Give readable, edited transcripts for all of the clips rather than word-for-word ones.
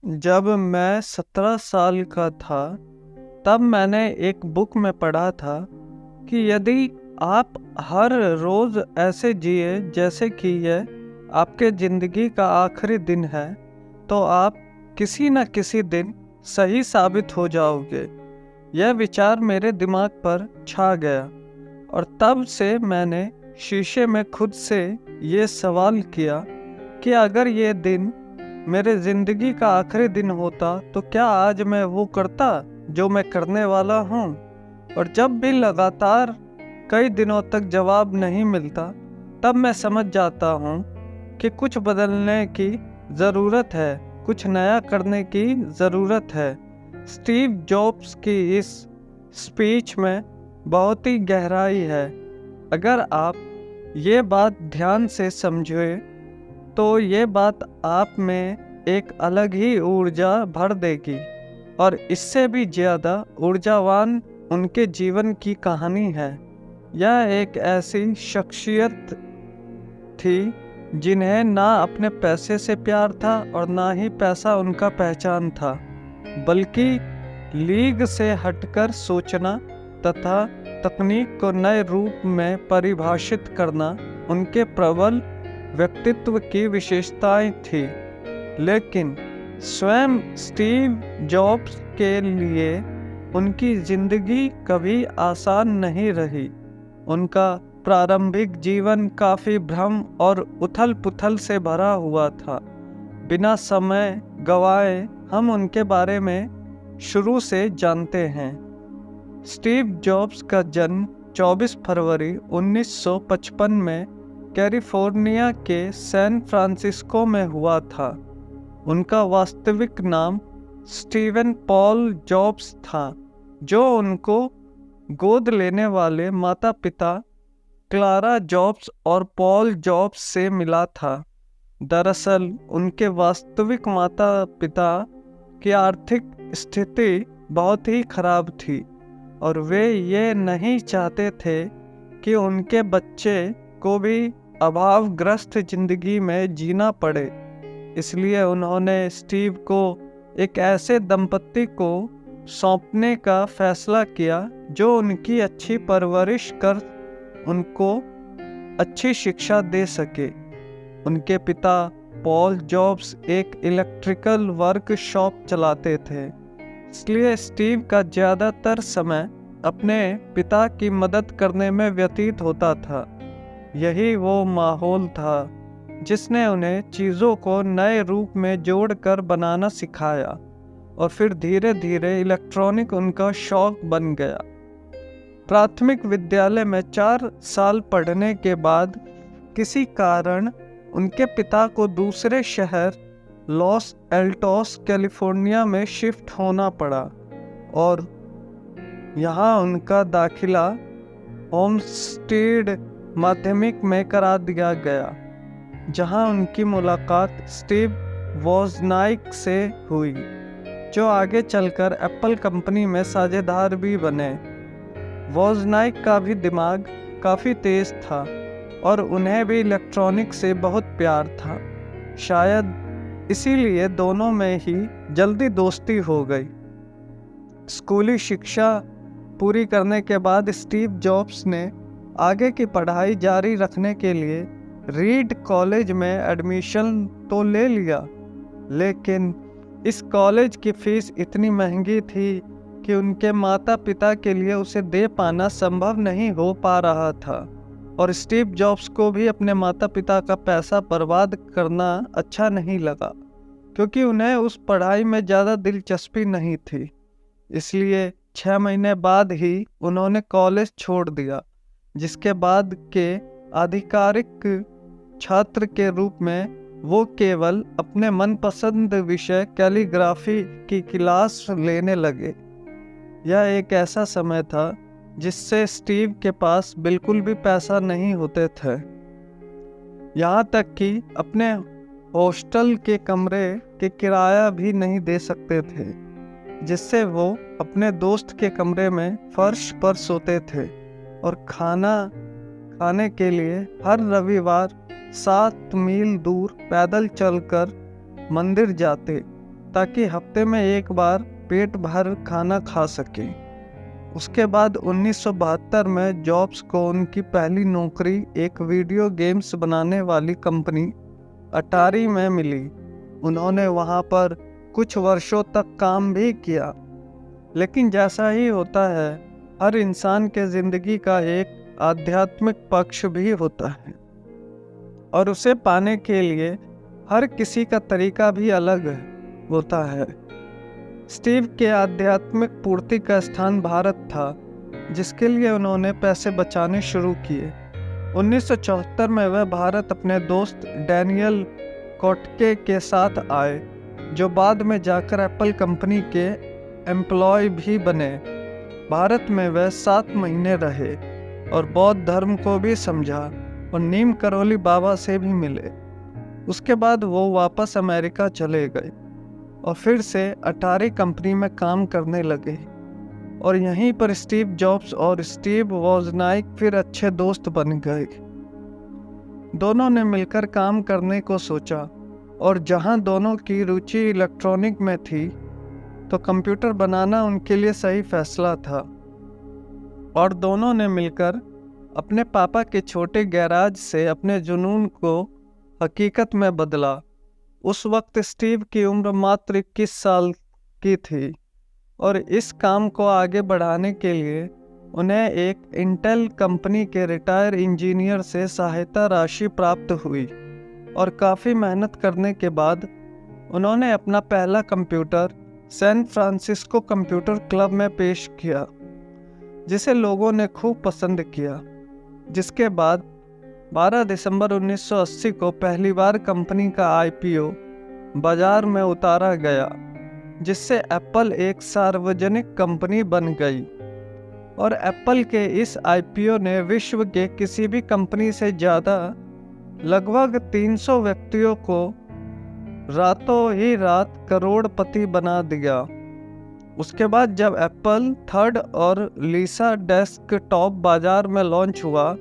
जब मैं 17 साल का था, तब मैंने एक बुक में पढ़ा था कि यदि आप हर रोज़ ऐसे जिए जैसे कि यह आपके ज़िंदगी का आखिरी दिन है, तो आप किसी न किसी दिन सही साबित हो जाओगे। यह विचार मेरे दिमाग पर छा गया और तब से मैंने शीशे में खुद से ये सवाल किया कि अगर ये दिन मेरे ज़िंदगी का आखिरी दिन होता तो क्या आज मैं वो करता जो मैं करने वाला हूँ। और जब भी लगातार कई दिनों तक जवाब नहीं मिलता, तब मैं समझ जाता हूँ कि कुछ बदलने की ज़रूरत है, कुछ नया करने की ज़रूरत है। स्टीव जॉब्स की इस स्पीच में बहुत ही गहराई है। अगर आप ये बात ध्यान से समझे तो ये बात आप में एक अलग ही ऊर्जा भर देगी और इससे भी ज़्यादा ऊर्जावान उनके जीवन की कहानी है। यह एक ऐसी शख्सियत थी जिन्हें ना अपने पैसे से प्यार था और ना ही पैसा उनका पहचान था, बल्कि लीग से हटकर सोचना तथा तकनीक को नए रूप में परिभाषित करना उनके प्रबल व्यक्तित्व की विशेषताएं थी। लेकिन स्वयं स्टीव जॉब्स के लिए उनकी जिंदगी कभी आसान नहीं रही। उनका प्रारंभिक जीवन काफ़ी भ्रम और उथल-पुथल से भरा हुआ था। बिना समय गवाए हम उनके बारे में शुरू से जानते हैं। स्टीव जॉब्स का जन्म 24 फरवरी 1955 में कैलिफोर्निया के सैन फ्रांसिस्को में हुआ था। उनका वास्तविक नाम स्टीवन पॉल जॉब्स था, जो उनको गोद लेने वाले माता पिता क्लारा जॉब्स और पॉल जॉब्स से मिला था। दरअसल उनके वास्तविक माता पिता की आर्थिक स्थिति बहुत ही खराब थी और वे ये नहीं चाहते थे कि उनके बच्चे को भी अभावग्रस्त जिंदगी में जीना पड़े। इसलिए उन्होंने स्टीव को एक ऐसे दंपति को सौंपने का फैसला किया जो उनकी अच्छी परवरिश कर उनको अच्छी शिक्षा दे सके। उनके पिता पॉल जॉब्स एक इलेक्ट्रिकल वर्कशॉप चलाते थे, इसलिए स्टीव का ज़्यादातर समय अपने पिता की मदद करने में व्यतीत होता था। यही वो माहौल था जिसने उन्हें चीज़ों को नए रूप में जोड़कर बनाना सिखाया और फिर धीरे धीरे इलेक्ट्रॉनिक उनका शौक बन गया। प्राथमिक विद्यालय में 4 साल पढ़ने के बाद किसी कारण उनके पिता को दूसरे शहर लॉस एल्टोस कैलिफोर्निया में शिफ्ट होना पड़ा और यहाँ उनका दाखिला होमस्टीड माध्यमिक में करा दिया गया, जहाँ उनकी मुलाकात स्टीव वोजनाइक से हुई, जो आगे चलकर एप्पल कंपनी में साझेदार भी बने। वोजनाइक का भी दिमाग काफ़ी तेज़ था और उन्हें भी इलेक्ट्रॉनिक से बहुत प्यार था। शायद इसीलिए दोनों में ही जल्दी दोस्ती हो गई। स्कूली शिक्षा पूरी करने के बाद स्टीव जॉब्स ने आगे की पढ़ाई जारी रखने के लिए रीड कॉलेज में एडमिशन तो ले लिया, लेकिन इस कॉलेज की फीस इतनी महंगी थी कि उनके माता पिता के लिए उसे दे पाना संभव नहीं हो पा रहा था और स्टीव जॉब्स को भी अपने माता पिता का पैसा बर्बाद करना अच्छा नहीं लगा, क्योंकि उन्हें उस पढ़ाई में ज़्यादा दिलचस्पी नहीं थी। इसलिए 6 महीने बाद ही उन्होंने कॉलेज छोड़ दिया, जिसके बाद के आधिकारिक छात्र के रूप में वो केवल अपने मनपसंद विषय कैलीग्राफी की क्लास लेने लगे। यह एक ऐसा समय था जिससे स्टीव के पास बिल्कुल भी पैसा नहीं होते थे, यहाँ तक कि अपने हॉस्टल के कमरे के किराया भी नहीं दे सकते थे, जिससे वो अपने दोस्त के कमरे में फर्श पर सोते थे और खाना खाने के लिए हर रविवार 7 मील दूर पैदल चलकर मंदिर जाते। ताकि हफ्ते में एक बार पेट भर खाना खा सके। उसके बाद 1972 में जॉब्स को उनकी पहली नौकरी एक वीडियो गेम्स बनाने वाली कंपनी अटारी में मिली। उन्होंने वहां पर कुछ वर्षों तक काम भी किया, लेकिन जैसा ही होता है, हर इंसान के ज़िंदगी का एक आध्यात्मिक पक्ष भी होता है और उसे पाने के लिए हर किसी का तरीका भी अलग होता है। स्टीव के आध्यात्मिक पूर्ति का स्थान भारत था, जिसके लिए उन्होंने पैसे बचाने शुरू किए। 1974 में वह भारत अपने दोस्त डैनियल कोटके के साथ आए, जो बाद में जाकर एप्पल कंपनी के एम्प्लॉय भी बने। भारत में वह 7 महीने रहे और बौद्ध धर्म को भी समझा और नीम करोली बाबा से भी मिले। उसके बाद वो वापस अमेरिका चले गए और फिर से अटारी कंपनी में काम करने लगे और यहीं पर स्टीव जॉब्स और स्टीव वोजनाइक फिर अच्छे दोस्त बन गए। दोनों ने मिलकर काम करने को सोचा और जहां दोनों की रुचि इलेक्ट्रॉनिक में थी, तो कंप्यूटर बनाना उनके लिए सही फैसला था और दोनों ने मिलकर अपने पापा के छोटे गैराज से अपने जुनून को हकीकत में बदला। उस वक्त स्टीव की उम्र मात्र 21 साल की थी और इस काम को आगे बढ़ाने के लिए उन्हें एक इंटेल कंपनी के रिटायर इंजीनियर से सहायता राशि प्राप्त हुई और काफ़ी मेहनत करने के बाद उन्होंने अपना पहला computer San Francisco computer club में पेश किया, जिसे लोगों ने खूब पसंद किया। जिसके बाद 12 दिसंबर 1980 को पहली बार कंपनी का आईपीओ बाजार में उतारा गया, जिससे एप्पल एक सार्वजनिक कंपनी बन गई और एप्पल के इस आईपीओ ने विश्व के किसी भी कंपनी से ज़्यादा लगभग 300 व्यक्तियों को रातों ही रात करोड़पति बना दिया। उसके बाद जब एप्पल थर्ड और लीसा डेस्कटॉप बाजार में लॉन्च हुआ,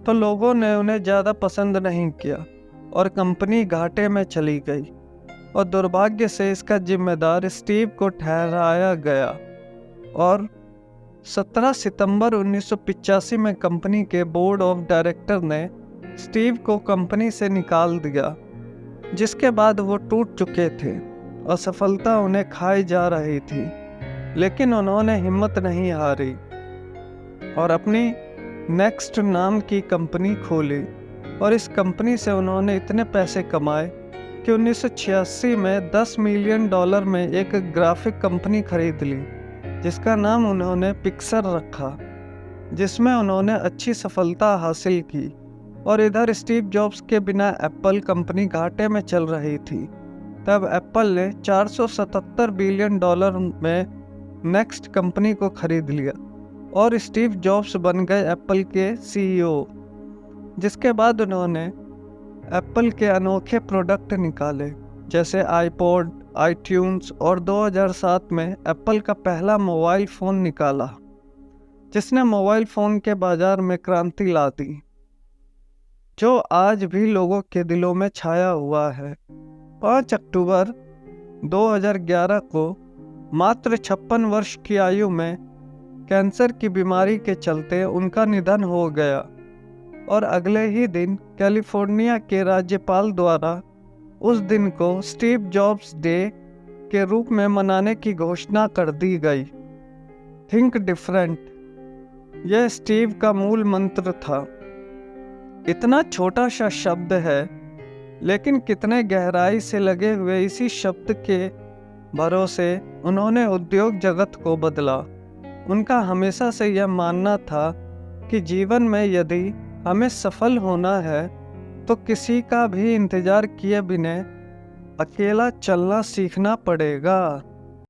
तो लोगों ने उन्हें ज़्यादा पसंद नहीं किया और कंपनी घाटे में चली गई और दुर्भाग्य से इसका जिम्मेदार स्टीव को ठहराया गया और 17 सितंबर 1985 में कंपनी के बोर्ड ऑफ डायरेक्टर ने स्टीव को कंपनी से निकाल दिया, जिसके बाद वो टूट चुके थे। असफलता उन्हें खाई जा रही थी, लेकिन उन्होंने हिम्मत नहीं हारी और अपनी नेक्स्ट नाम की कंपनी खोली और इस कंपनी से उन्होंने इतने पैसे कमाए कि 1986 में $10 मिलियन में एक ग्राफिक कंपनी खरीद ली, जिसका नाम उन्होंने पिक्सर रखा, जिसमें उन्होंने अच्छी सफलता हासिल की। और इधर स्टीव जॉब्स के बिना एप्पल कंपनी घाटे में चल रही थी। तब एप्पल ने $477 बिलियन में नेक्स्ट कंपनी को खरीद लिया और स्टीव जॉब्स बन गए एप्पल के सीईओ। जिसके बाद उन्होंने एप्पल के अनोखे प्रोडक्ट निकाले, जैसे आईपॉड, आईट्यून्स और 2007 में एप्पल का पहला मोबाइल फ़ोन निकाला, जिसने मोबाइल फ़ोन के बाजार में क्रांति ला दी, जो आज भी लोगों के दिलों में छाया हुआ है। 5 अक्टूबर 2011 को मात्र 56 वर्ष की आयु में कैंसर की बीमारी के चलते उनका निधन हो गया और अगले ही दिन कैलिफोर्निया के राज्यपाल द्वारा उस दिन को स्टीव जॉब्स डे के रूप में मनाने की घोषणा कर दी गई। थिंक डिफरेंट, यह स्टीव का मूल मंत्र था। इतना छोटा सा शब्द है, लेकिन कितने गहराई से लगे हुए इसी शब्द के भरोसे उन्होंने उद्योग जगत को बदला। उनका हमेशा से यह मानना था कि जीवन में यदि हमें सफल होना है तो किसी का भी इंतजार किए बिना अकेला चलना सीखना पड़ेगा।